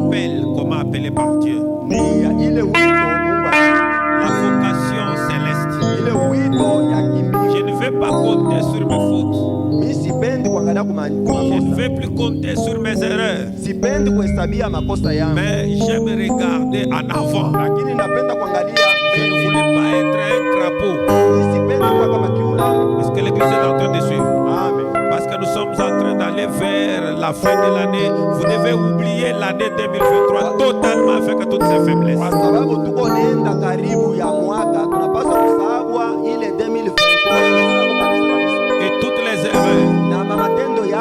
l'appel, comment appelé par Dieu. La vocation céleste. Je ne vais pas compter sur mes fautes. Je ne vais plus compter sur mes erreurs. Mais j'aime regarder en avant. Je ne voulais pas être un crapaud. Est-ce que l'église est en train de suivre? Parce que nous sommes en train d'aller vers la fin de l'année. Vous devez oublier l'année 2023 totalement avec toutes ses faiblesses. Et toutes les erreurs.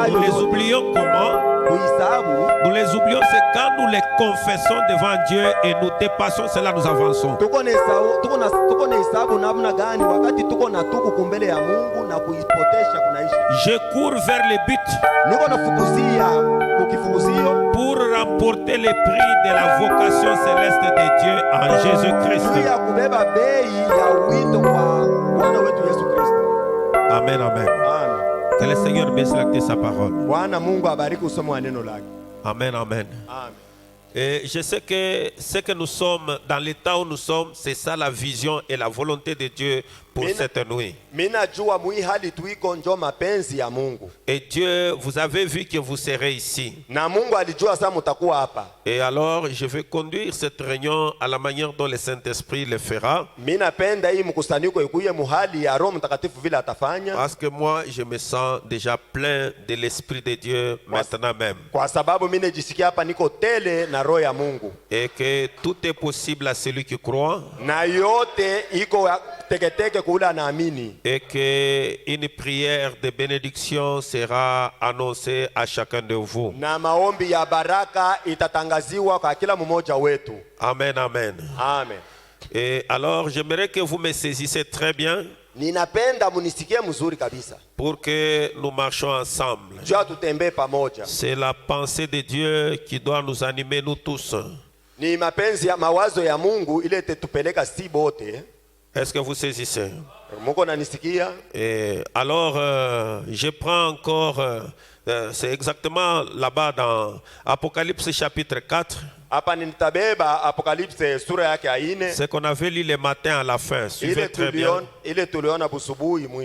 Nous les oublions comment? Nous les oublions, c'est quand nous les confessons devant Dieu et nous dépassons cela, nous avançons. Je cours vers le but pour remporter le prix de la vocation céleste de Dieu en Jésus-Christ. Amen, amen. Que le Seigneur bénisse sa parole. Amen, amen. Et je sais que ce que nous sommes, dans l'état où nous sommes, c'est ça la vision et la volonté de Dieu pour cette nuit. Et Dieu, vous avez vu que vous serez ici. Et alors, je vais conduire cette réunion à la manière dont le Saint-Esprit le fera. Parce que moi, je me sens déjà plein de l'Esprit de Dieu maintenant même. Et que tout est possible à celui qui croit. Et qu'une prière de bénédiction sera annoncée à chacun de vous. Amen, amen. Amen. Et alors, j'aimerais que vous me saisissez très bien pour que nous marchions ensemble. C'est la pensée de Dieu qui doit nous animer, nous tous. Est-ce que vous saisissez? Et alors, je prends encore, c'est exactement là-bas dans Apocalypse chapitre 4. Ce qu'on avait lu le matin à la fin. Suivez très bien.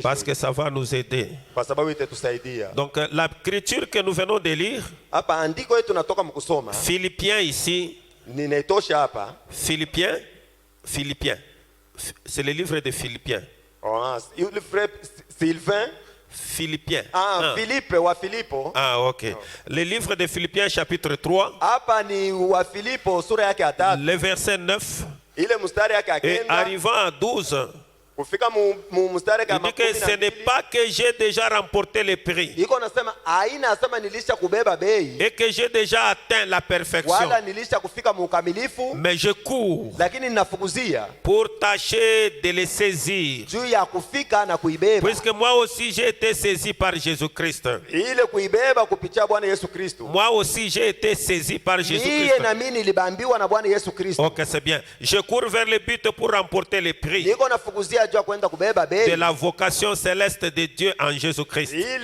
Parce que ça va nous aider. Donc, l'écriture que nous venons de lire, Philippiens ici, Philippiens. C'est le livre de Philippiens. Philippiens. Philippe. Ah, ok. Le livre de Philippiens chapitre 3. Le verset 9. Et arrivant à 12. Il dit que ce n'est pas que j'ai déjà remporté le prix et que j'ai déjà atteint la perfection, mais je cours pour tâcher de les saisir, puisque moi aussi j'ai été saisi par Jésus-Christ. Moi aussi j'ai été saisi par Jésus-Christ. Ok, c'est bien. Je cours vers le but pour remporter le prix de la vocation céleste de Dieu en Jésus-Christ. Il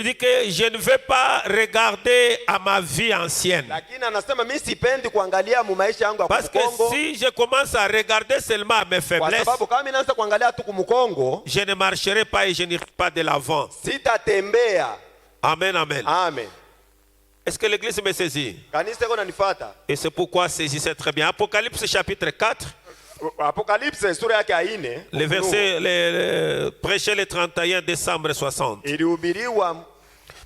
dit que je ne vais pas regarder à ma vie ancienne. Parce que si je commence à regarder seulement à mes faiblesses, je ne marcherai pas et je n'irai pas de l'avant. Amen, amen. Est-ce que l'église me saisit? Et c'est pourquoi saisissez très bien. Apocalypse chapitre 4. Le verset prêché le 31 décembre 60.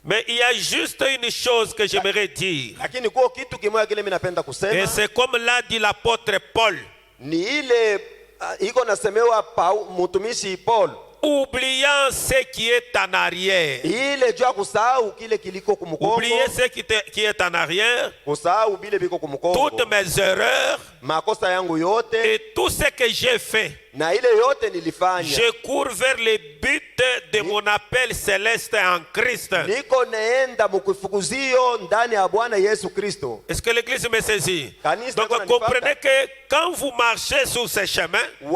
Mais il y a juste une chose que j'aimerais dire. Et c'est comme l'a dit l'apôtre Paul. Oubliant ce qui est en arrière. Oubliez ce qui est en arrière. Toutes mes erreurs et tout ce que j'ai fait. Je cours vers le but de mon appel céleste en Christ. Est-ce que l'église me saisit? Donc comprenez que quand vous marchez sur ce chemin, il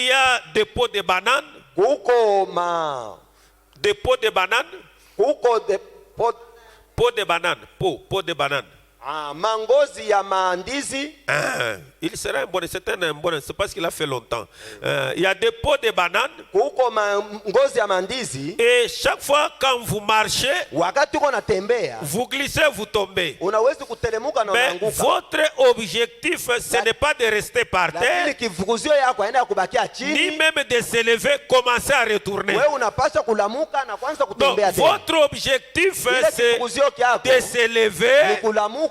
y a des pots de bananes, des pots de bananes, Peau de banane, peau de banane. Mangozi ya mandizi. Il sera un bon, c'est parce qu'il a fait longtemps. Il y a des peaux de banane. Kuko mangozi ya mandizi. Et chaque fois quand vous marchez, wakati uko natembea, vous glissez, vous tombez. Unaweza kutelemuka na unaanguka. Mais votre objectif, ce n'est pas de rester par terre. Lakini kivukuzio yako haina kubakia chini. Ni même de se lever, commencer à retourner. Wewe unapaswa kulamuka na kwanza kutembea tena. Votre objectif, c'est de se lever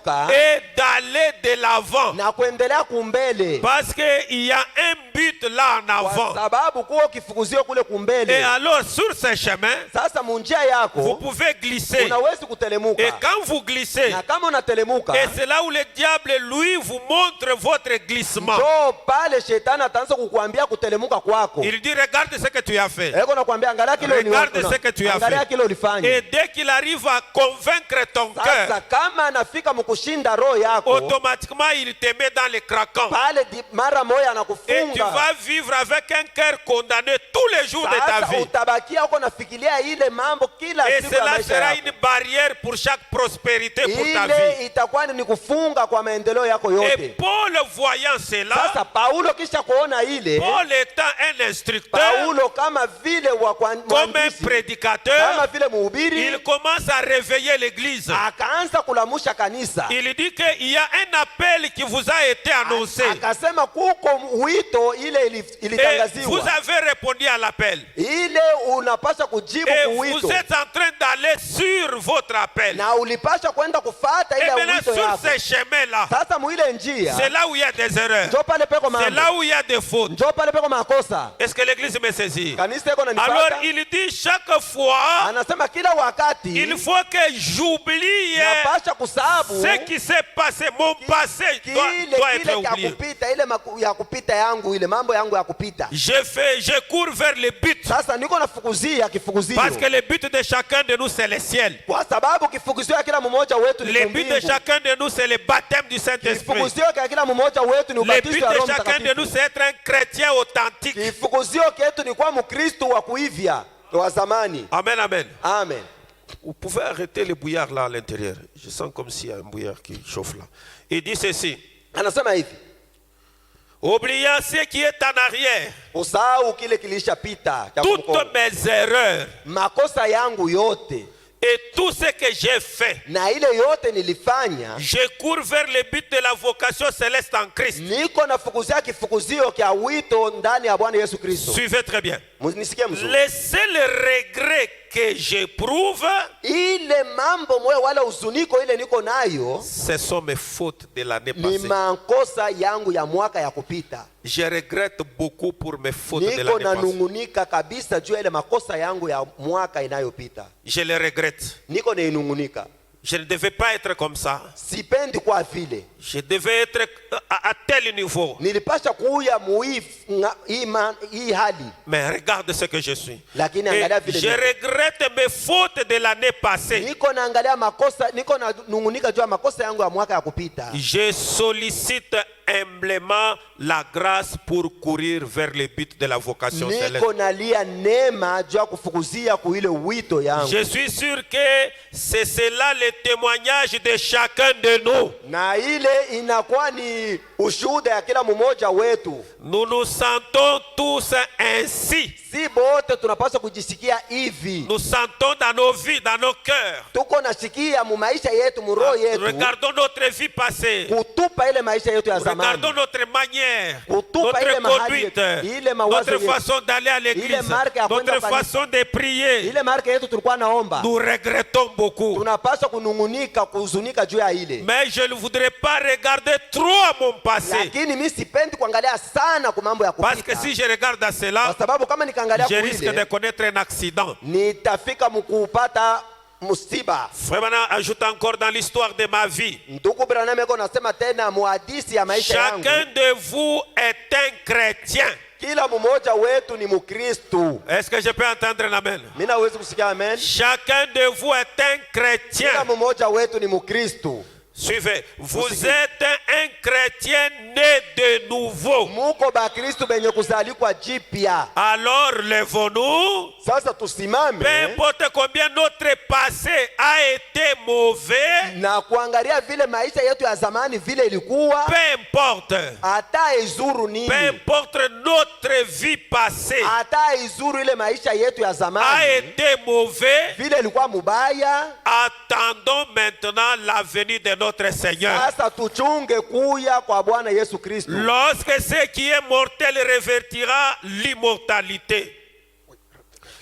et d'aller de l'avant. Na kuendelea kumbele. Parce qu'il y a un but là en avant. Kwa sababu kuko kifukuzio kule kumbele. Et alors sur ce chemin, sasa munjia yako, vous pouvez glisser. Unaweza kutelemuka. Et quand vous glissez, na kama unatelemuka, et c'est là où le diable lui vous montre votre glissement. Ndio pale shetani ataanza kukuambia kutelemuka kwako. Il dit regarde ce que tu as fait. Regarde ce que tu as fait. Et dès qu'il arrive à convaincre ton cœur, sasa kama anafika mkushinda roho yako, automatiquement il te met dans les craquants. Pale mara moja anakufunga. Et tu vas vivre avec un cœur condamné tous les jours de ta vie. Utabakia uko nafikiria ile mambo kila siku. Et cela sera une barrière pour chaque prospérité pour ta vie. Ile itakuwa ni kufunga kwa maendeleo yako yote. Et Paul voyant cela, sasa Paulo kisha kuona ile, Paul étant un instructeur, Paulo kama vile comme un prédicateur, kama vile mhubiri, il commence à réveiller l'église. Akaanza kulamusha kanisa. Il dit qu'il y a un appel qui vous a été annoncé. Akasema kuko wito ile ilitangaziwa. Vous avez répondu à l'appel. Ile unapaswa kujibu kuwito. Et vous êtes en train d'aller sur votre appel. Na ulipaswa kwenda kufuata ile wito yako. Sur ce chemin là, sasa muile njia, c'est là où il y a des erreurs. Ndio pale peko mambo. C'est là où il y a des fautes. Ndio pale peko makosa. Est-ce que l'église me saisit? Kanisa iko nanipata. Alors il dit chaque fois, anasema kila wakati, il faut que j'oublie ce qui s'est passé, mon passé doit être oublié. Je cours vers le but. Sasa niko nafukuzia kifukuzio. Parce que le but de chacun de nous c'est le ciel. Kwa sababu kifukuzio ya kila mmoja wetu ni mbingu. Le but de chacun de nous c'est le baptême du Saint-Esprit. Kifukuzio ya kila mmoja wetu ni ubatizo wa Roho Mtakatifu. Le but de chacun de nous c'est être un chrétien authentique. Kifukuzio yetu ni kuwa Mkristo wa kuivya wa zamani. Amen, amen. Amen. Vous pouvez arrêter le bouillard là à l'intérieur. Je sens comme s'il y a un bouillard qui chauffe là. Il dit ceci. Anasema hivi. Oubliant ce qui est en arrière. Usahau kile kilishapita. Toutes mes erreurs. Makosa yangu yote. Et tout ce que j'ai fait, na ile yote nilifanya, je cours vers le but de la vocation céleste en Christ. Niko nafukuzia kifukuzio kia wito ndani ya Bwana Yesu Kristo. Suivez très bien. Nisikie mzuri. Le seul regret que j'éprouve, ile mambo moyo wala uzuniko ile niko nayo, ce sont mes fautes de l'année passée. Ni makosa yangu ya mwaka ya kupita. Je regrette beaucoup pour mes fautes de l'année passée. Niko nanungunika kabisa juu ile makosa yangu ya mwaka inayopita. Je les regrette. Niko nainungunika. Je ne devais pas être comme ça. Sipendi kwa vile. Je devais être à tel niveau. Nilipasha kuya hii hali. Mais regarde ce que je suis. Lakini angalia vile. Je regrette mes fautes de l'année passée. Niko naangalia makosa, niko nanungunika juu ya makosa yangu ya mwaka ya kupita. Je sollicite humblement la grâce pour courir vers le but de la vocation céleste. Niko nalia neema juu ya kufukuzia kuile wito yangu. Je suis sûr que c'est cela le témoignage de chacun de nous. Na ile inakuwa ni ushuhuda ya kila mmoja wetu. Nous nous sentons tous ainsi. Si bote tunapaswa kujisikia hivi. Nous sentons dans nos vies, dans nos cœurs. Tuko nasikia mu maisha yetu, mu roho yetu. Regardons notre vie passée. Kutupa ile maisha yetu ya zamani. Regardons notre manière, kutupa notre conduite, notre façon d'aller à l'église, notre façon de prier. Ile marka yetu tulikuwa naomba. Nous regrettons beaucoup. Tunapaswa kunungunika, kuhuzunika juu ya ile. Mais je ne voudrais pas regarder trop à mon passé. Lakini mimi sipendi kuangalia sana kwa mambo ya kupita. Parce que si je regarde à cela, kwa sababu kama nikaangalia je risque de connaître un accident. Nitafika mkupata musiba. Vraiment, ajoute encore dans l'histoire de ma vie. Ndugu Branham eko nasema tena muhadisi ya maisha yangu. Chacun de vous est un chrétien. Kila mmoja wetu ni Mkristo. Est-ce que je peux entendre l'amen? Mimi naweza kusikia amen. Chacun de vous est un chrétien. Kila mmoja wetu ni Mkristo. Suivez, vous êtes un chrétien né de nouveau. Muko ba Kristo benye kuzalikwa jipya. Alors levons-nous. Sasa tusimame. Peu importe combien notre passé a été mauvais, na kuangalia vile maisha yetu ya zamani vile ilikuwa, peu importe, hata izuru nini, peu importe notre vie passée, hata izuru ile maisha yetu ya a zamani été mauvais, vile ilikuwa mubaya, attendons maintenant la venue de notre Seigneur. sasa tuchunge kuya kwa Bwana Yesu Kristo. Lorsque ce qui est mortel revertira l'immortalité.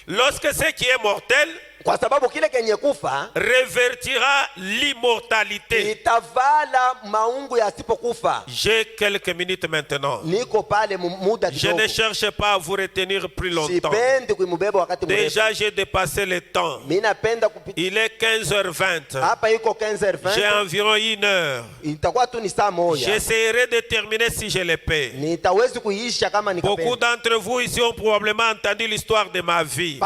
Lorsque ce qui est mortel Kwa sababu kile kenye kufa revertira l'immortalité. itavala maungu yasipokufa. J'ai quelques minutes maintenant. Niko pale muda Je kidogo. ne cherche pas à vous retenir plus longtemps. Sipendi kuimubeba wakati mrefu. Déjà j'ai dépassé le temps. Mimi napenda kupita. Il est 15h20. Hapa iko 15h20. J'ai environ 1 heure. Itakuwa tu ni saa moja. J'essaierai de terminer si je le peux. Nitawezi kuisha kama nikapenda. Beaucoup d'entre vous ici ont probablement entendu l'histoire de ma vie.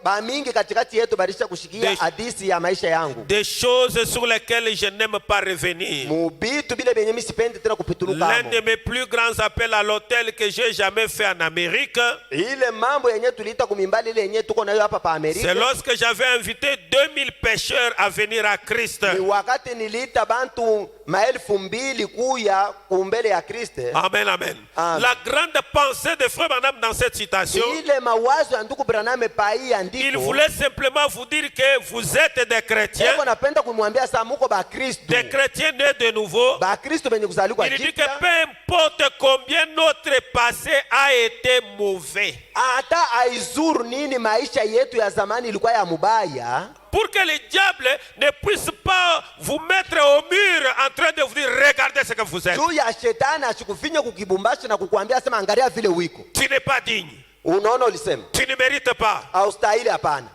Ba mingi katikati yetu barisha kushikia hadithi ya maisha yangu. Des choses sur lesquelles je n'aime pas revenir. Mubitu bile benye mimi sipendi tena kupituluka. L'un de mes plus grands appels à l'hôtel que j'ai jamais fait en Amérique, ile mambo yenye tuliita kumimbali ile yenye tuko nayo hapa pa Amerika. c'est lorsque j'avais invité 2000 pêcheurs à venir à Christ. Ni wakati niliita bantu 2000 kuya kumbele ya Kristo. Amen, amen. La grande pensée de Frère Branham dans cette citation, ile mawazo ya ndugu Branham pai andiko. il voulait simplement vous dire que vous êtes des chrétiens. Eko napenda kumwambia saa muko ba Kristo. Des chrétiens nés de nouveau. Ba Kristo benye kuzaliwa Il dit que jipya. peu importe combien notre passé a été mauvais, Hata aizuru nini maisha yetu ya zamani ilikuwa ya mubaya. pour que le diable ne puisse pas vous mettre au mur en train de vous dire regardez ce que vous êtes. Juu ya shetani asikufinye kukibumbashi na kukuambia sema angalia vile wiko. Tu n'es pas digne. Unaona ulisema. Tu ne mérites pas. Haustahili hapana.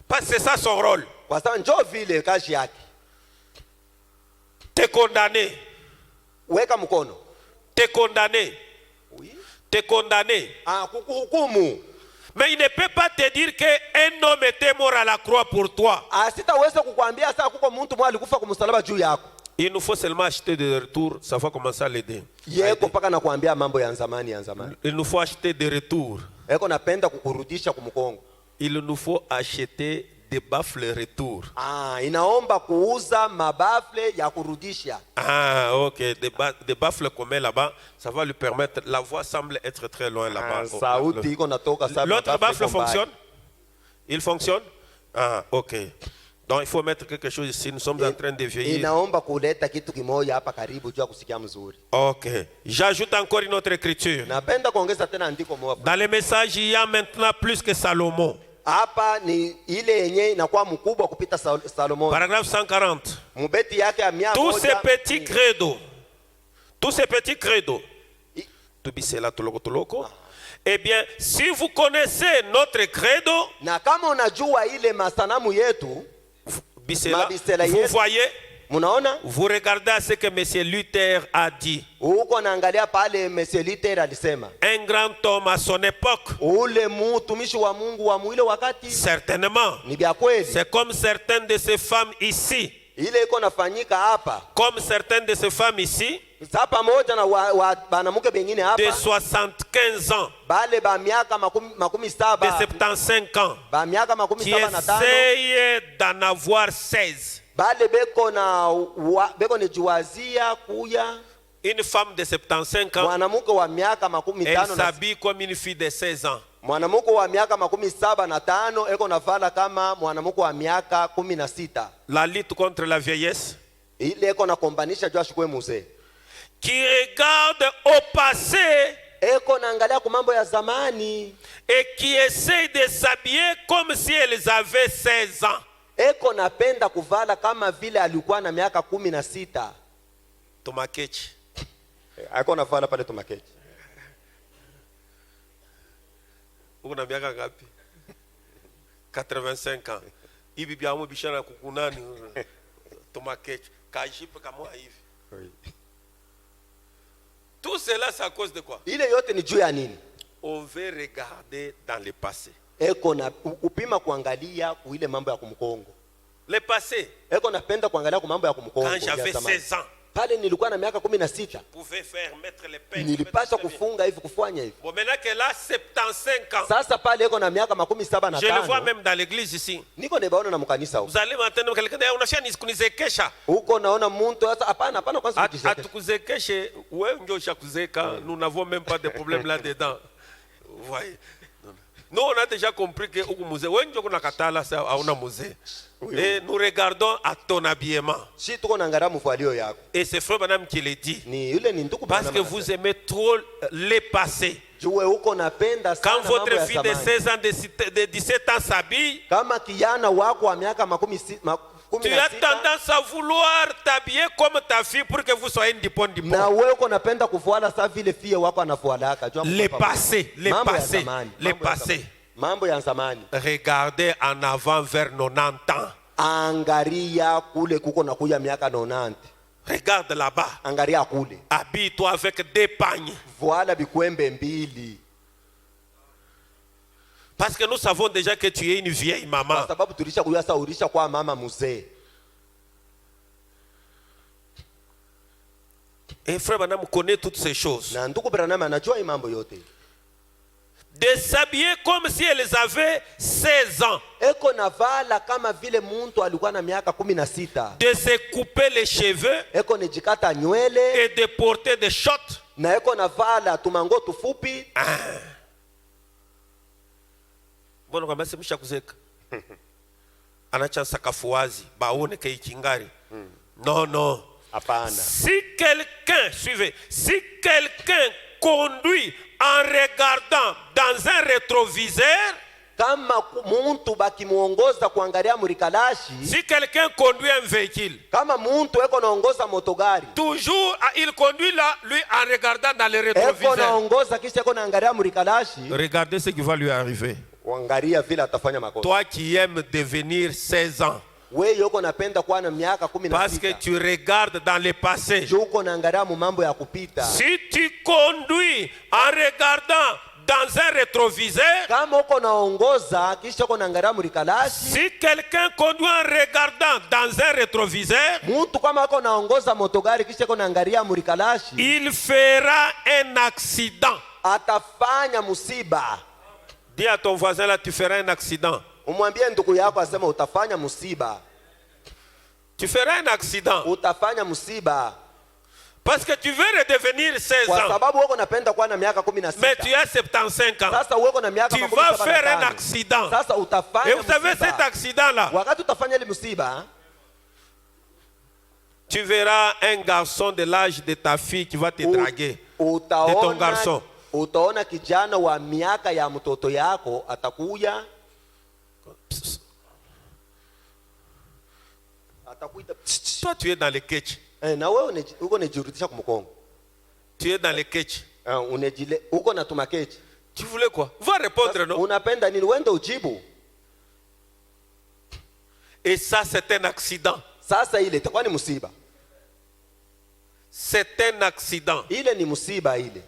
Parce que c'est ça son rôle. Kwa sababu njoo vile kazi yake. Te condamner. Weka mkono. Te condamner. Oui. Te condamner. Kukuhukumu. Mais il ne peut pas te dire qu'un homme était mort à la croix pour toi. Sitaweza kukuambia sasa kuko mtu mmoja alikufa kwa msalaba juu yako. Il nous faut seulement acheter des retours, ça va commencer à l'aider. Yeko paka na kuambia mambo ya zamani ya zamani. Il nous faut acheter des retours. Eko napenda kukurudisha kumkongo. Il nous faut acheter des baffles retour. Inaomba kuuza mabafle ya kurudisha. Ok, des baffles qu'on met là-bas, ça va lui permettre. La voix semble être très loin là-bas. L'autre baffle fonctionne? Il fonctionne? Ok. Donc il faut mettre quelque chose ici. Nous sommes en train de vieillir. Inaomba kuleta kitu kimoja hapa karibu juu kusikia mzuri. Ok. J'ajoute encore une autre écriture. Napenda kuongeza tena andiko moja. Dans le message, il y a maintenant plus que Salomon. Hapa ni ile yenye inakuwa mkubwa kupita Salomon. Paragraphe 140. Mubeti yake ya 100. Tous ces petits credos. Tous ces petits credos. Tubisela toloko. Eh bien, si vous connaissez notre credo, na kama unajua ile masanamu yetu, bisela, vous voyez, munaona? Vous regardez ce que M. Luther a dit. Uko naangalia pale M. Luther alisema. Un grand homme à son époque. Ule mtumishi wa Mungu wa mwile wakati. Certainement. Ni bia kweli. C'est comme certaines de ces femmes ici. Ile iko nafanyika hapa. Comme certaines de ces femmes ici. Sapa moja na banamuke bengine hapa. De 75 ans. Bale ba miaka makumi saba. De 75 ans. Ba miaka makumi saba na tano. Qui essayent d'en avoir 16. Bale beko nejiwazia kuya. Une femme de 75 ans. Mwanamuke wa miaka makumi tano. Elle s'habille comme une fille de 16 ans. Mwanamuke wa miaka makumi saba na tano eko navala kama mwanamuke wa miaka 16. La lutte contre la vieillesse. Ile eko na kombanisha juu ashikwe mzee. Qui regarde au passé. Eko naangalia kwa mambo ya zamani. Et qui essaye de s'habiller comme si elles avaient 16 ans. Eko napenda kuvala kama vile alikuwa na miaka 16. Tomakechi. Eko navala pale tomakechi. Uko na miaka ngapi? 85 ans. Hivi bia mu bishana kukunani tomakechi. Kajipe kama hivi. Tout cela c'est à cause de quoi? Ile yote ni juu ya nini? On veut regarder dans le passé. Eko na upima kuangalia kuile mambo ya kumkongo. Le passé. Eko napenda kuangalia kwa mambo ya kumkongo. Quand j'avais 16 ans. Pale nilikuwa na miaka 16. Pouvais faire mettre les peines. Nilipaswa kufunga hivi kufanya hivi. Bon, maintenant qu'elle a 75 ans. Sasa pale iko na miaka 75. Je le vois même dans l'église ici. Niko nebaona na mkanisa huko. Vous allez m'entendre quelqu'un dit unashia nikunizekesha. Huko naona mtu sasa hapana kwanza kujizekesha. Atukuzekeshe wewe ndio ushakuzeka. Nous n'avons même pas de problème là-dedans. Vous voyez. Nous on a déjà compris que au musée wewe ndio kuna katala ça hauna musée. Et nous regardons à ton habillement. Si tuko naangalia mvalio yako. Et c'est frère madame qui le dit. Ni yule ni ndugu parce que vous aimez trop les passés. Jue huko napenda sana. Quand votre fille de 16 ans de 17 ans s'habille, kama kijana wako wa miaka 16 tu as tendance à vouloir t'habiller comme ta fille pour que vous soyez indépendants. Na wewe uko napenda kufuala sa vile fie wako anafualaka. Les passés, les passés, les passés. Mambo ya zamani. Regardez en avant vers 90 ans. Angaria kule kuko na kuya miaka 90. Regarde là-bas. Angaria kule. Habille-toi avec des pagnes. Voilà bikwembe mbili. Parce que nous savons déjà que tu es une vieille maman. Kwa sababu tulisha kuyasa ulisha kwa mama mzee. Et frère Branham connaît toutes ces choses. Na ndugu Branham anajua hii mambo yote. De s'habiller comme si elles avaient 16 ans. Eko navala kama vile muntu alikuwa na miaka 16. De se couper les cheveux. Eko nejikata nywele. Et de porter des shorts. Na eko navala tumango tufupi. Mbona kwa basi mshakuzeka? Anacha sakafu wazi, baone kai kingari. Non. Hapana. Si quelqu'un, suivez, si quelqu'un conduit en regardant dans un rétroviseur, kama muntu bakimuongoza kuangalia murikalashi, si quelqu'un conduit un véhicule, kama muntu eko naongoza motogari, toujours il conduit là lui en regardant dans le rétroviseur. Eko naongoza kisha eko naangalia murikalashi, regardez ce qui va lui arriver. Wangalia vile atafanya makosa. Toi qui aimes devenir 16 ans, wewe yoko napenda kuwa na miaka 16. Parce que tu regardes dans le passé. Joko naangalia mambo ya kupita. Si tu conduis en regardant dans un rétroviseur, kama uko naongoza kisha uko naangalia murikalashi, si quelqu'un conduit en regardant dans un rétroviseur, mtu kama uko naongoza motogari kisha uko naangalia murikalashi, il fera un accident. Atafanya musiba. Dis à ton voisin là, tu feras un accident. Umwambie ndugu yako asema utafanya musiba. Tu feras un accident. Utafanya musiba. Parce que tu veux redevenir 16 ans. Kwa sababu wewe unapenda kuwa na miaka 16. Mais tu as 75 ans. Sasa wewe na miaka 17. Tu vas faire un accident. Sasa utafanya musiba. Et vous savez cet accident là. Wakati utafanya ile musiba, tu verras un garçon de l'âge de ta fille qui va te draguer. De ton garçon. Utaona kijana wa miaka ya mtoto yako atakuja. Toi tu es dans le ketch. Na wewe uko unejirudisha kumkongo. Tu es dans le ketch. Unejile uko na tumakechi. Tu voulais quoi? Va répondre non. Unapenda nini? Wende ujibu. Et ça c'est un accident. Sasa ile itakuwa ni musiba. C'est un accident. Ile ni musiba ile.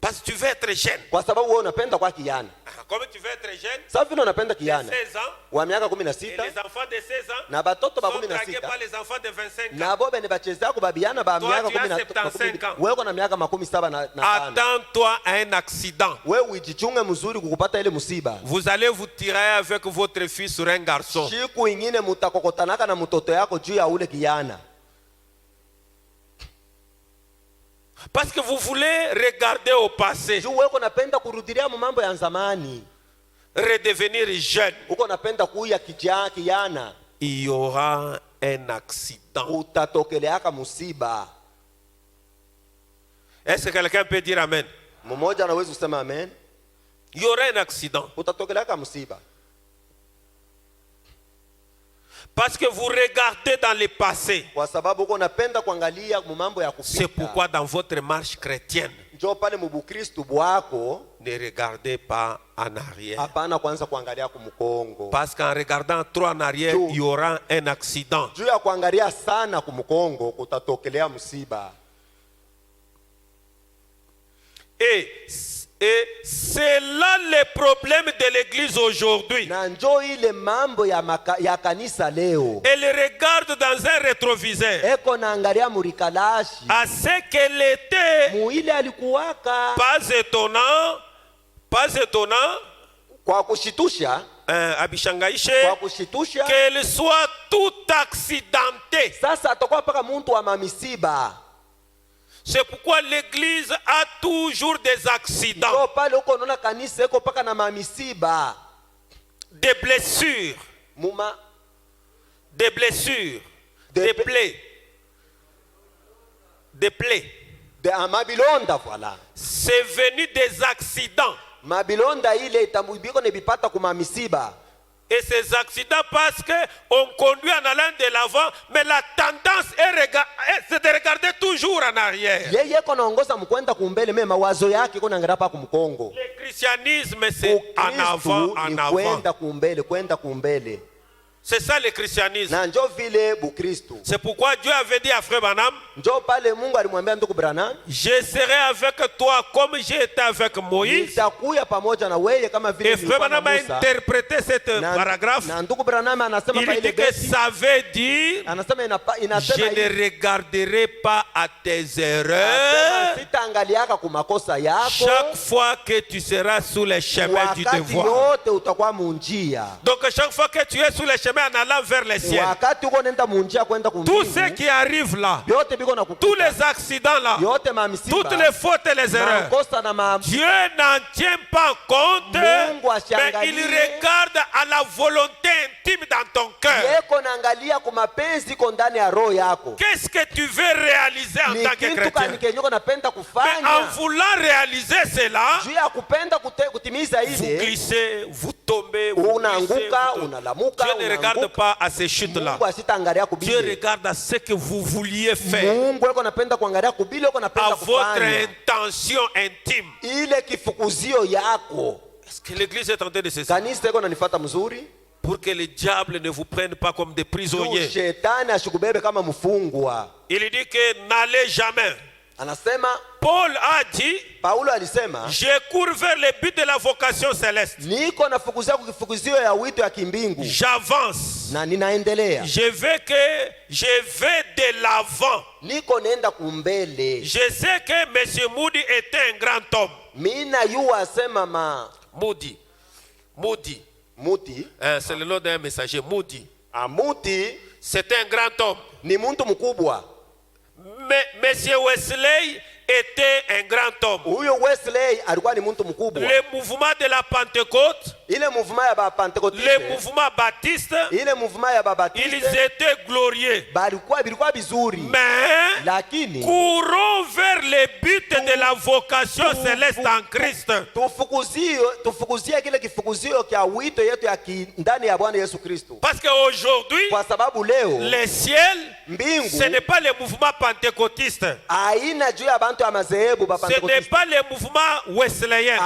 Parce que tu veux être jeune. Kwa sababu wewe unapenda kwa kijana. Comme tu veux être jeune. Sasa vile unapenda kijana. 16 ans. Wa miaka 16. Et les enfants de 16 ans. Na batoto ba 16. Pas les enfants de 25 ans. Na bobe ni bacheza ku babiana ba miaka 15. Wewe uko na miaka 75. Attends-toi à un accident. Wewe ujichunge mzuri kukupata ile musiba. Vous allez vous tirer avec votre fille sur un garçon. Siku nyingine mtakokotanaka na mtoto yako juu ya ule kijana. Parce que vous voulez regarder au passé. Juu wewe unapenda kurudilia mambo ya zamani. Redevenir jeune. Uko unapenda kuya kijana. Il y aura un accident. Utatokeleaka musiba. Est-ce que quelqu'un peut dire amen? Mmoja anaweza kusema amen. Il y aura un accident. Utatokeleaka musiba. Parce que vous regardez dans le passé. Kwa sababu uko unapenda kuangalia mambo ya kupita. C'est pourquoi dans votre marche chrétienne, njoo pale mubukristo bwako, ne regardez pas en arrière. Hapana kwanza kuangalia kumkongo. Parce qu'en regardant trop en arrière, il y aura un accident. Juu ya kuangalia sana kumkongo kutatokelea msiba. Et Et c'est là le problème de l'église aujourd'hui. Na njo ile mambo ya kanisa leo. Elle regarde dans un rétroviseur. Eko naangalia murikalashi. À ce qu'elle était. Muile alikuwaka. Pas étonnant. Kwa kushitusha. Abishangaishe. Kwa kushitusha. Qu'elle soit tout accidentée. Sasa atakuwa paka muntu wa mamisiba. C'est pourquoi l'église a toujours des accidents. Des blessures. Des blessures. Des plaies. Des plaies. Voilà. C'est venu des accidents. Et ces accidents parce qu'on conduit en allant de l'avant, mais la tendance est de regarder toujours en arrière. Le christianisme, c'est en avant, en avant. C'est ça le christianisme. C'est pourquoi Dieu avait dit à Frère Branham, je serai avec toi comme j'ai été avec Moïse. Et Frère Branham a interprété cette paragraphe. Il dit que ça veut dire, je ne regarderai pas à tes erreurs chaque fois que tu seras sous les chemins du devoir. Donc chaque fois que tu es sous les chemins en allant vers les cieux, tout ce qui arrive là, tous les accidents là, toutes les fautes et les erreurs, Dieu n'en tient pas compte, mais il regarde à la volonté intime dans ton cœur. Qu'est-ce que tu veux réaliser en tant que chrétien? Mais en voulant réaliser cela, vous glissez, vous tombez, vous glissez, Dieu ne regarde pas à ces chutes-là. Dieu regarde à ce que vous vouliez faire, à votre intention intime. Est-ce que l'église est en train de se sentir? Pour que le diable ne vous prenne pas comme des prisonniers. Il dit que n'allez jamais. Paul a dit, je cours vers le but de la vocation céleste. J'avance. Je vais de l'avant. Je sais que M. Moody était un grand homme. Moody. C'est le nom d'un messager. Moody. C'était un grand homme. Mais M. Wesley était un grand homme. Le mouvement de la Pentecôte, le mouvement baptiste, ils étaient glorieux. Mais courons vers le but de la vocation céleste en Christ. Parce qu'aujourd'hui, le ciel, ce n'est pas le mouvement pentecôtiste. Ce n'est pas le mouvement wesleyen.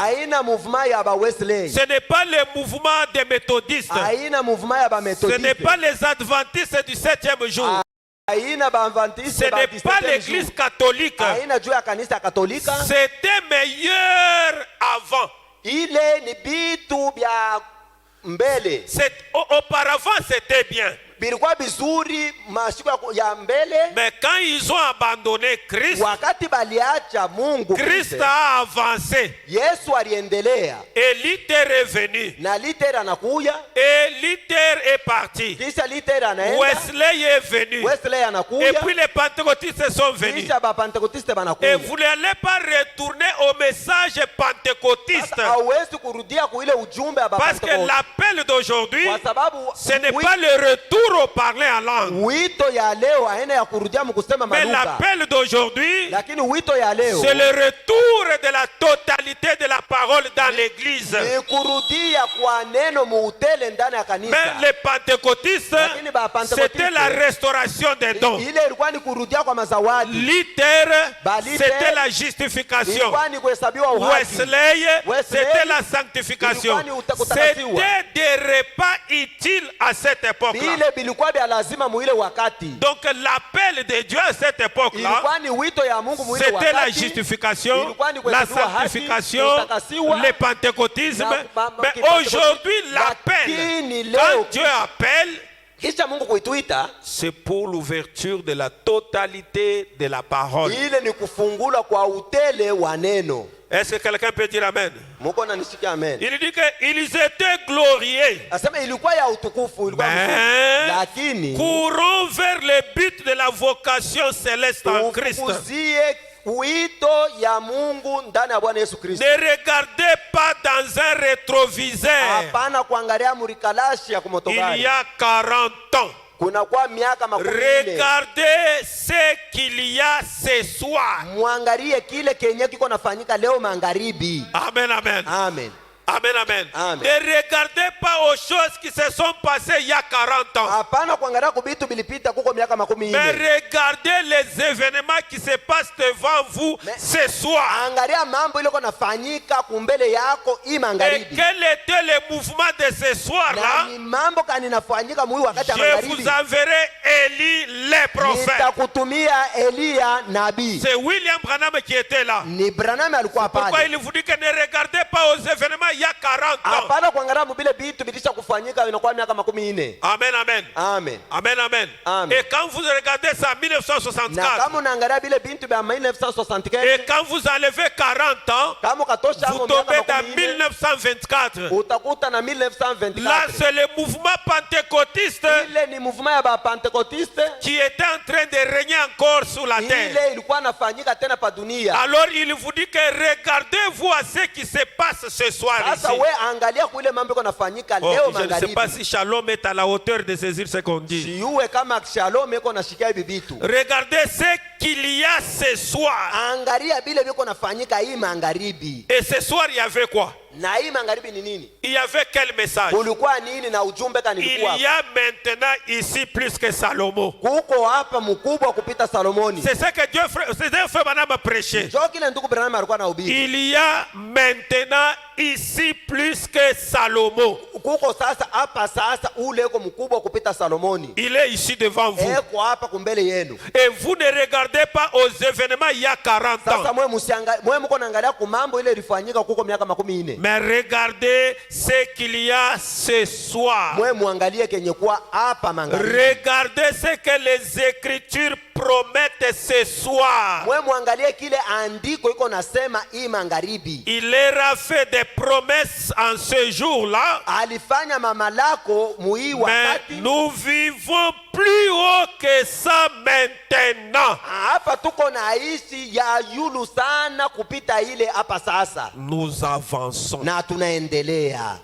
Ce n'est pas le mouvement des méthodistes. Ce n'est pas les adventistes du 7e jour. Ce n'est pas l'église catholique. C'était meilleur avant. Auparavant, c'était bien. Mais quand ils ont abandonné Christ, Christ a avancé. Et Luther est venu. Et Luther est parti. Wesley est venu. Et puis les pentecôtistes sont venus. Et vous n'allez pas retourner au message pentecôtiste. Parce que l'appel d'aujourd'hui, ce n'est pas le retour au parler en langue. Mais l'appel d'aujourd'hui, c'est le retour de la totalité de la parole dans l'église. Mais les pentecôtistes, c'était la restauration des dons. Luther, c'était la justification. Wesley, c'était la sanctification. C'était des repas utiles à cette époque-là. bilikuwa vya lazima muile wakati. Donc l'appel de Dieu à cette époque-là, Ilikuwa ni wito ya Mungu muile c'était la wakati. justification, Ilikuwa ni la kuhesabiwa haki, sanctification, kutakasiwa, le pentecôtisme. Mais kipentekoste. aujourd'hui, l'appel, Lakini leo, quand Dieu appelle, kisha Mungu kuituita, c'est pour l'ouverture de la totalité de la parole. ile ni kufungula kwa utele wa neno. Est-ce que quelqu'un peut dire amen? Muko na nisikia amen. Il dit qu'ils étaient glorieux. Asema ilikuwa ya utukufu, ilikuwa mzuri. Mais Lakini courons vers le but de la vocation céleste en Christ. ufukuzie wito ya Mungu ndani ya Bwana Yesu Kristo. Ne regardez pas dans un rétroviseur. Hapana kuangalia murikalashi ya Il kumotogari. y a 40 ans. Kuna kwa miaka 40. Regardez ce qu'il y a ce soir. Muangalie kile kenye kiko nafanyika leo magharibi. Amen, amen. Amen. Amen, amen. Amen. Ne regardez pas aux choses qui se sont passées il y a 40 ans. Hapana kuangalia kubitu bilipita kuko miaka 40. Mais regardez les événements qui se passent devant vous ce soir. Angalia mambo ile nafanyika kumbele yako hii Et magharibi. quel était le mouvement de ce soir-là? Na ni mambo kani nafanyika mwi wakati ya Je magharibi. vous enverrai Élie le prophète. Nitakutumia Elia nabii. C'est William Branham qui était là. Ni Branham alikuwa Pourquoi pale. il vous dit que ne regardez pas aux événements il y a 40 ans? Hapana kuangalia mbile bitu bilisha kufanyika inakuwa miaka 40. Amen, amen. Amen. Amen, amen. Amen. Et quand vous regardez ça en Na 1964, kama unaangalia bile bintu vya 1964, et quand vous enlevez 40 ans, kama ukatosha vous hapo tombez miaka dans 40, 1924. utakuta na Là, 1924. c'est le mouvement pentecôtiste Ile ni mouvement ya ba Pentecôtiste. qui était en train de régner encore sur la terre. Ile ilikuwa nafanyika tena pa dunia. Alors il vous dit que regardez-vous à ce qui se passe ce soir Sasa ici. we angalia kwa ile mambo iko nafanyika Oh, leo je ne sais magharibi. pas si Shalom est à la hauteur de saisir ce qu'on dit. Siuwe kama Shalom iko nashikia hivi vitu. Regardez ce qu'il y a ce soir. Angalia bile biko nafanyika hii magharibi. Et ce soir, il y avait quoi? Na hii magharibi ni nini? Il y avait quel message? Kulikuwa nini na ujumbe Il kanilikuwa? y a maintenant ici plus que Salomon. Kuko hapa mkubwa kupita Salomoni. C'est ce que Dieu frère Branham a prêché. Ndio kile ndugu Branham alikuwa anahubiri. Il y a maintenant ici plus que Salomon. Kuko sasa hapa sasa ule uko mkubwa kupita Salomoni. Il est ici devant vous. Eko hapa kumbele yenu. Et vous ne regardez pas aux événements il y a 40 Sasa ans. mwe mko naangalia ku mambo ile ilifanyika kuko miaka 40. Mais regardez ce qu'il y a ce soir. Mwe muangalie kenye kuwa hapa magharibi. Regardez ce que les Écritures promettent ce soir. Mwe muangalie kile andiko iko nasema hii magharibi. Il leur a fait des promesses en ce jour-là. Alifanya mamalako muhii Mais wakati. nous vivons plus haut que ça maintenant. Hapa tuko naishi ya yulu sana kupita ile hapa sasa. Nous avançons. Na tunaendelea.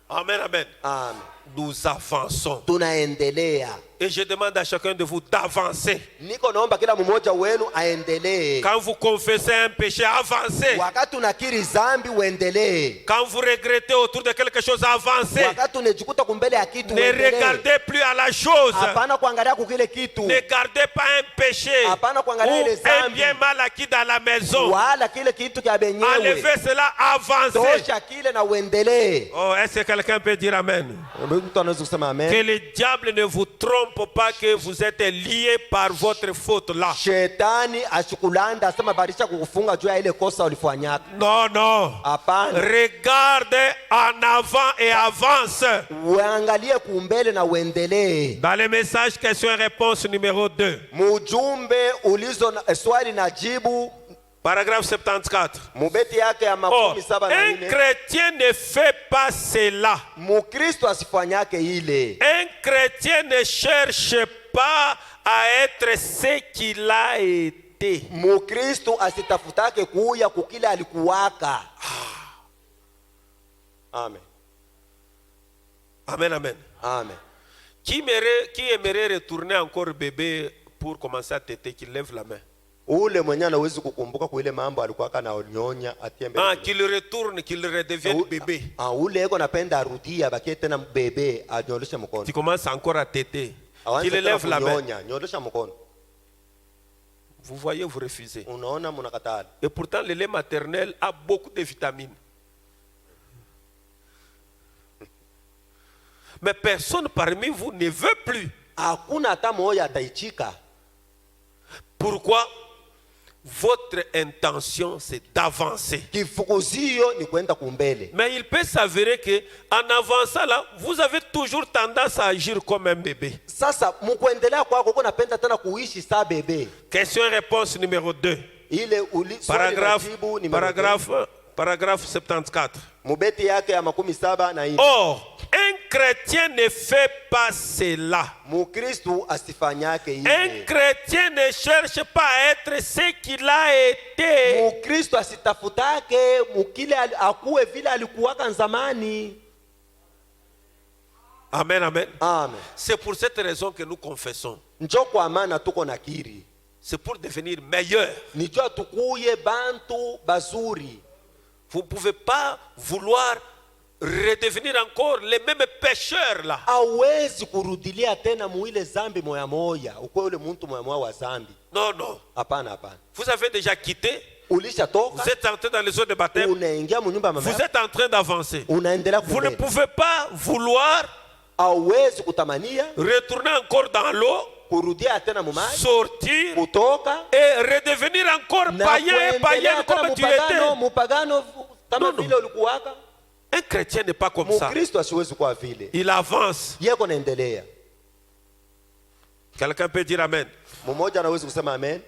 Amen, amen. Amen. Nous avançons. Tunaendelea. Et je demande à chacun de vous d'avancer. Niko naomba kila mmoja wenu aendelee. Quand vous confessez un péché, avancez. Wakati unakiri zambi uendelee. Quand vous regrettez autour de quelque chose, avancez. Wakati unajikuta kumbele ya kitu Ne uendelee. regardez plus à la chose. Hapana kuangalia kukile kitu. Ne gardez pas un péché Hapana ou kuangalia ile un zambi. bien mal acquis dans la maison. Wala kile kitu cha benyewe. Enlevez cela, avancez. Tosha kile na uendelee. Oh, est-ce que quelqu'un peut dire amen? Mtu anaweza kusema amen. Que le diable ne vous trompe pas que vous êtes liés par votre faute là. Shetani ashikulanda asema barisha kukufunga juu ya ile kosa ulifanyaka. Non, non. Hapana. Regarde en avant et avance. Uangalie kumbele na uendelee. Dans le message question-réponse numéro 2. Mujumbe ulizo swali na jibu. Paragraphe 74. Mubeti yake ya Oh, makumi saba na un nne. chrétien ne fait pas cela. Mukristo asifanyake ile. Un chrétien ne cherche pas à être ce qu'il a été. Mukristo asitafutake kuya kukile alikuwaka. Amen. Amen, amen. Amen. Qui aimerait retourner encore bébé pour commencer à téter, qu'il lève la main. Ule mwenye anawezi kukumbuka kwa ile mambo alikuwa kana onyonya atiembe. Qu'il retourne, qu'il redevienne bébé. Ule eko napenda arudia bakie tena bebe anyoleshe mkono. Tu commences encore à téter. Qu'il lève la main. Nyolesha mkono. Vous voyez, vous refusez. Unaona mnakataa. Et pourtant, le lait maternel a beaucoup de vitamines. Mais personne parmi vous ne veut plus. Hakuna hata moja ataichika. Pourquoi? Votre intention c'est d'avancer. Kifukuzio ni kwenda kumbele. Mais il peut s'avérer que en avançant là, vous avez toujours tendance à agir comme un bébé. Sasa mkuendelea kwako kuna penda tena kuishi sa bebe. Question-réponse numéro 2. Paragraphe 74. Mubeti yake ya 74. Or, un chrétien ne fait pas cela. Mukristo asifanyake hivi. Un chrétien ne cherche pas à être ce qu'il a été. Mukristo asitafutake mukile akuwe vile alikuwaka zamani. Amen, amen. Amen. C'est pour cette raison que nous confessons. Njoo kwa maana tuko nakiri. C'est pour devenir meilleur. Nijua tukuye bantu bazuri. Vous ne pouvez pas vouloir redevenir encore les mêmes pécheurs là. Hawezi kurudilia tena muile zambi moya moya. Uko yule muntu moya moya wa zambi. Non, non. Hapana, hapana. Vous avez déjà quitté. Ulisha toka. Vous êtes entré dans les eaux de baptême. Unaingia mu nyumba mama. Vous êtes en train d'avancer. Unaendelea Vous ne pouvez pas vouloir hawezi kutamania retourner encore dans l'eau. Kurudia tena mu maji. Sortir. Kutoka. Et redevenir encore païen comme tu étais. Mupagano kama vile ulikuwaka. Un chrétien n'est pas comme ça. Mukristo asiwezi kuwa vile. Il avance. Yeko naendelea. Quelqu'un peut dire amen. Mmoja anaweza kusema amen.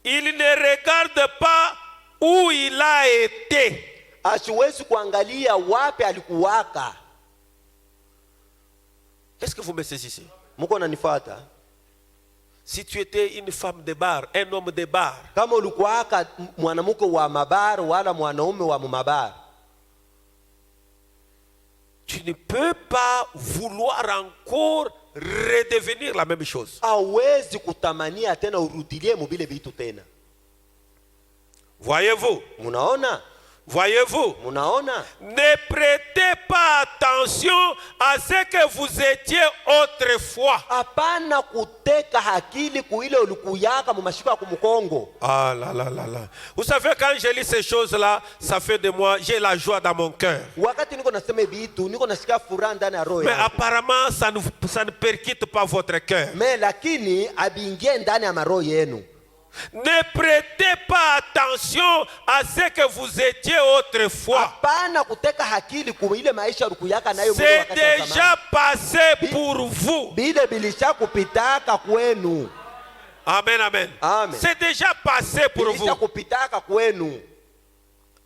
Il ne regarde pas où il a été. Asiwezi kuangalia wapi alikuwaka. Est-ce que vous me saisissez? Mko nanifuata? Si tu étais une femme de bar, un homme de bar, kama ulikuwaka mwanamke wa mabar wala mwanaume wa mabar, tu ne peux pas vouloir encore redevenir la même chose. Hawezi kutamania tena urudilie mubile vitu tena. Voyez-vous? Munaona? Voyez-vous? Munaona? Ne prêtez pas attention à ce que vous étiez autrefois. Hapana kuteka hakili kuile ulikuyaka mu mashiko ya kumukongo. Ah là là là là. Vous savez, quand je lis ces choses-là, ça fait de moi, j'ai la joie dans mon cœur. Wakati niko nasema vitu, niko nasikia furaha ndani ya roho. Mais apparemment, ça ne percute pas votre cœur. Mais lakini abingie ndani ya roho yenu. Ne prêtez pas attention à ce que vous étiez autrefois. C'est déjà passé pour vous. Amen, amen. C'est déjà passé pour vous.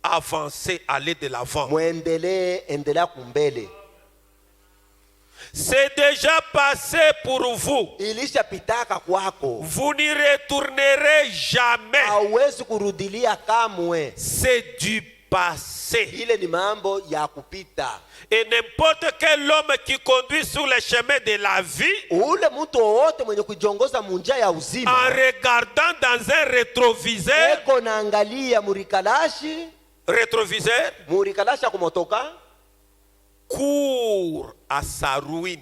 Avancez, allez de l'avant. C'est déjà passé pour vous. Vous n'y retournerez jamais. C'est du passé. Et n'importe quel homme qui conduit sur le chemin de la vie, en regardant dans un rétroviseur, court à sa ruine.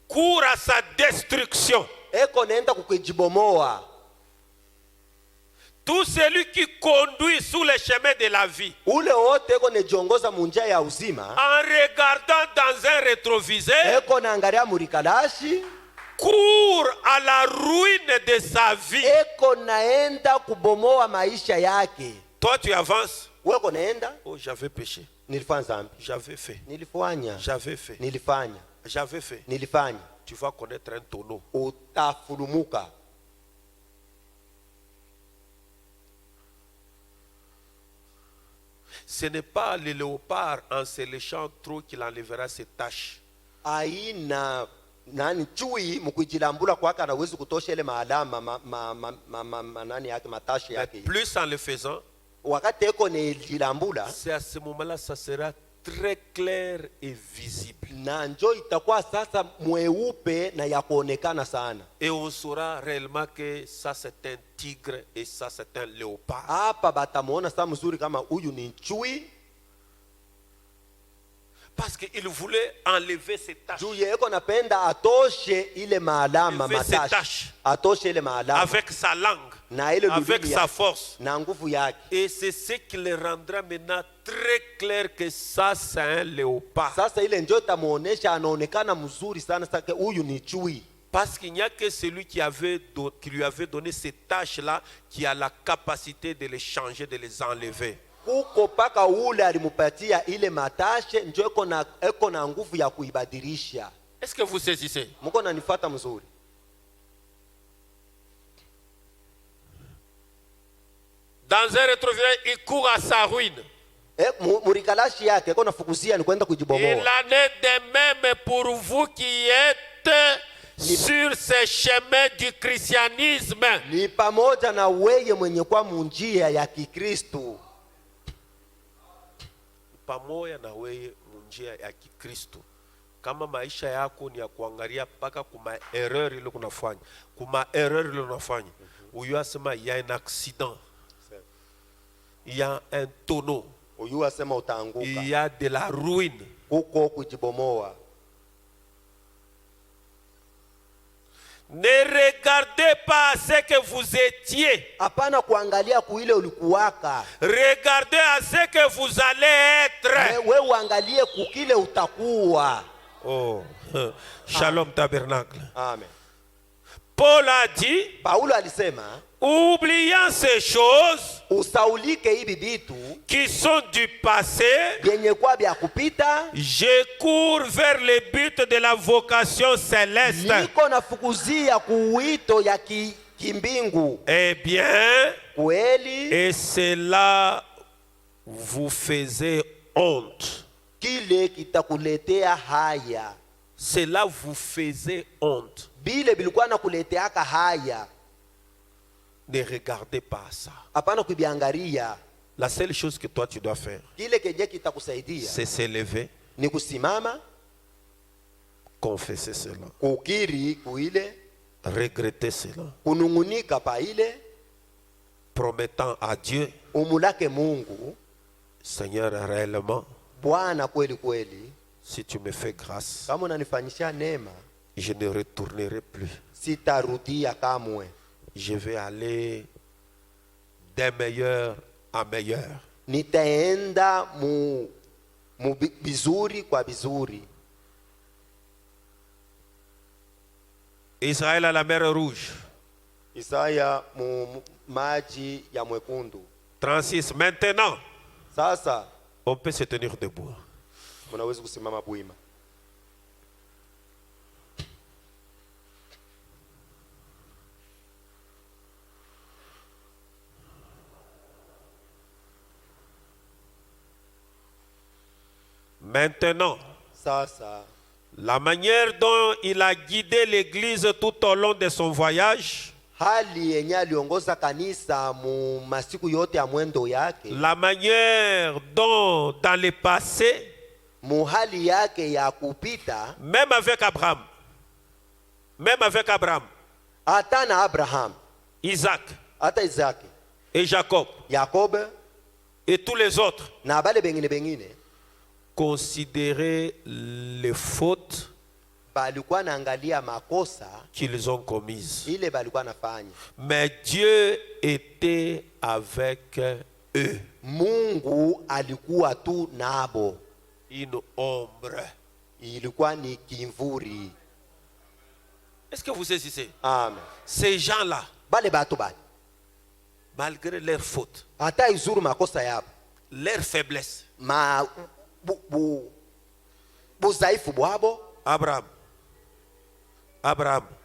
Court à sa destruction. Tout celui qui conduit sous le chemin de la vie, en regardant dans un rétroviseur, court à la ruine de sa vie. Toi tu avances. Oh, j'avais péché. J'avais fait. J'avais fait. J'avais fait. Tu vas connaître un tonneau. Ce n'est pas le léopard en se léchant trop qu'il enlèvera ses taches. Nani chui mukujilambula kwake anaweza kutosha ile maalama nani yake matashi yake. Plus en le faisant, wakati eko ni jilambula, c'est à ce moment-là ça sera très clair et visible. Na njo itakuwa sasa mweupe na ya kuonekana sana. Et on saura réellement que ça c'est un tigre et ça c'est un léopard. Hapa batamuona sasa mzuri kama huyu ni chui. Parce qu'il voulait enlever ses taches. Avec sa langue, avec sa force. Et c'est ce qui le rendra maintenant très clair que ça c'est un léopard. Parce qu'il n'y a que celui qui lui avait donné ces taches-là qui a la capacité de les changer, de les enlever. Kuko paka ule alimupatia ile matashe njo eko na nguvu ya kuibadilisha. Est-ce que vous saisissez? Muko nanifuata mzuri? Dans un retrouveur, il court à sa ruine. Murikalashi yake eko nafukuzia ni kwenda kujibomoa. Il en est de même pour vous qui êtes sur ce chemin du christianisme. Ni pamoja na weye mwenye kwa munjia ya Kikristo. Pamoja na wewe munjia ya Kikristo. Kama maisha yako ni ya kuangalia paka kuma erreur ile unafanya. Kuma erreur ile unafanya. Uyu sema il y a un accident. Il y a un tonneau. Uyu sema utaanguka. Il y a de la ruine. Kuko kujibomoa. Ne regardez pas ce que vous étiez. Hapana kuangalia kuile ulikuwaka. Regardez à ce que vous allez être. Wewe uangalie kukile utakuwa. Oh. Shalom tabernacle. Amen. Paul a dit, Paulo alisema, oubliant ces choses usaulike hivi vitu qui sont du passé, vyenye kwa vya kupita, je cours vers le but de la vocation céleste. Niko nafukuzia kuwito ya kimbingu. Eh bien, kweli, et cela vous faisait honte. Kile kitakuletea haya. Cela vous faisait honte. Bile bilikuwa nakuleteaka haya. Ne regardez pas ça. Hapana kubiangalia. La seule chose que toi tu dois faire, kile keje kitakusaidia, c'est s'élever, ni kusimama, confesser cela, kukiri kuile, regretter cela, kunungunika pa ile, promettant à Dieu, umulake Mungu, Seigneur, réellement, Bwana kweli kweli, si tu me fais grâce, kama unanifanyisha neema, je ne retournerai plus. Sitarudia kamwe. Je vais aller d'un meilleur à meilleur. Nitaenda mu bizuri kwa bizuri. Israël à la mer Rouge. Isaya mu maji ya mwekundu. 36. Maintenant, sasa on peut se tenir debout. Munaweza kusimama bwima. Maintenant, sasa, la manière dont il a guidé l'église tout au long de son voyage, hali yenye aliongoza kanisa mu masiku yote ya mwendo yake, la manière dont dans le passé, mu hali yake ya kupita, même avec Abraham, hata na Abraham, Isaac, hata Isaac et Jacob, et tous les autres, na bale bengine considérer les fautes qu'ils ont commises. Mais Dieu était avec eux. Mungu alikuwa tu nabo. Une ombre. Ilikuwa ni kimvuri. Est-ce que vous saisissez? Amen. Ces gens-là, malgré leurs fautes, leur faiblesse,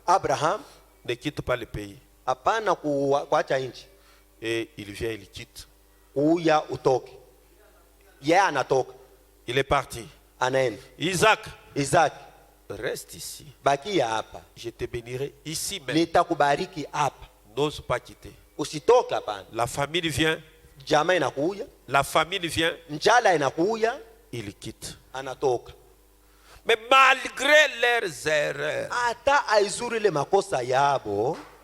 Abraham ne quitte pas le pays. Et il vient, il quitte. Il est parti. Isaac, reste ici. Je te bénirai ici même. N'ose pas quitter. La famille vient. La famille vient. Il quitte. Mais malgré leurs erreurs,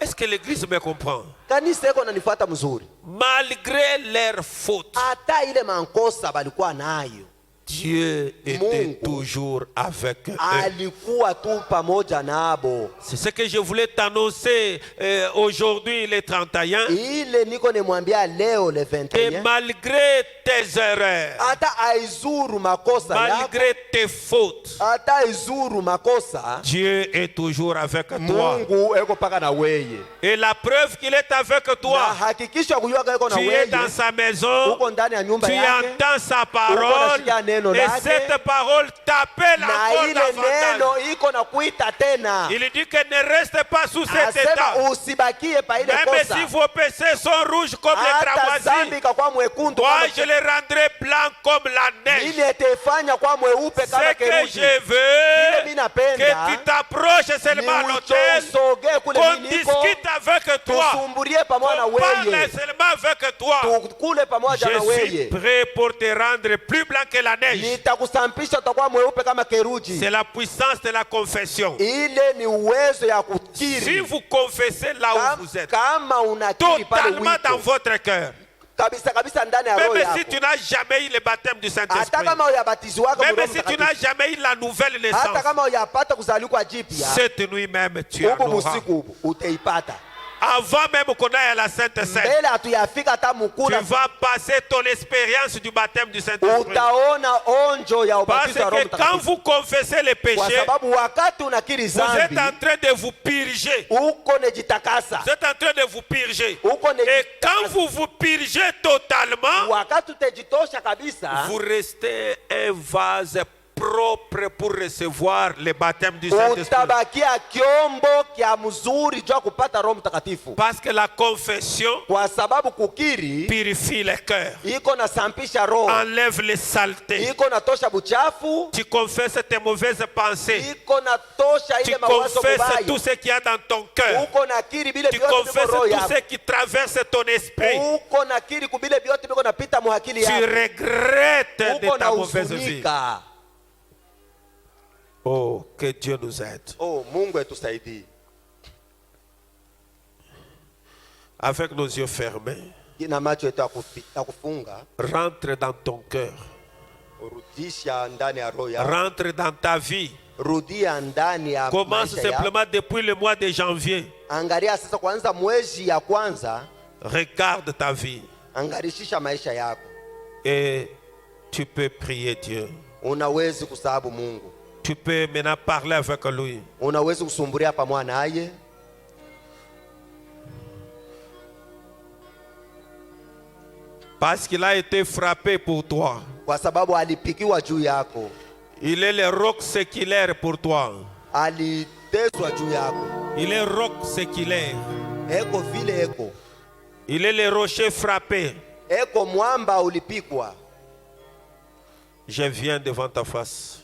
est-ce que l'église me comprend? Malgré leurs fautes, Dieu était toujours avec eux. C'est ce que je voulais t'annoncer aujourd'hui, les 31. Et malgré tes erreurs, malgré tes fautes, Dieu est toujours avec toi. Et la preuve qu'il est avec toi, tu es dans sa maison, tu entends sa parole, et cette parole t'appelle encore davantage. Il dit que ne reste pas sous cet état. Même si vos péchés sont rouges comme les cramoisis, moi je les rendrai blancs comme la neige. Ce que je veux, que tu t'approches seulement à l'autel, qu'on discute avec toi, qu'on parle seulement avec toi. Je suis prêt pour te rendre plus blanc que la neige. C'est la puissance de la confession. Si vous confessez là où vous êtes, totalement dans votre cœur, même si tu n'as jamais eu le baptême du Saint-Esprit, même si tu n'as jamais eu la nouvelle naissance, cette nuit même tu en auras. Avant même qu'on aille à la Sainte Seine, tu vas passer ton expérience du baptême du Saint-Esprit. Parce que quand vous confessez les péchés, vous êtes en train de vous purger. Vous êtes en train de vous purger. Et quand vous vous purgez totalement, vous restez un vase propre pour recevoir le baptême du Saint-Esprit. Parce que la confession purifie le cœur, enlève les saletés. Tu confesses tes mauvaises pensées, tu confesses tout ce qu'il y a dans ton cœur, tu confesses tout ce qui traverse ton esprit. Tu regrettes de ta mauvaise vie. Oh, que Dieu nous aide. Avec nos yeux fermés, rentre dans ton cœur. Rentre dans ta vie. Commence simplement depuis le mois de janvier. Regarde ta vie. Et tu peux prier Dieu. Tu peux maintenant parler avec lui. Parce qu'il a été frappé pour toi. Il est le roc séculaire pour toi. Il est roc séculaire. Il est le rocher frappé. Je viens devant ta face.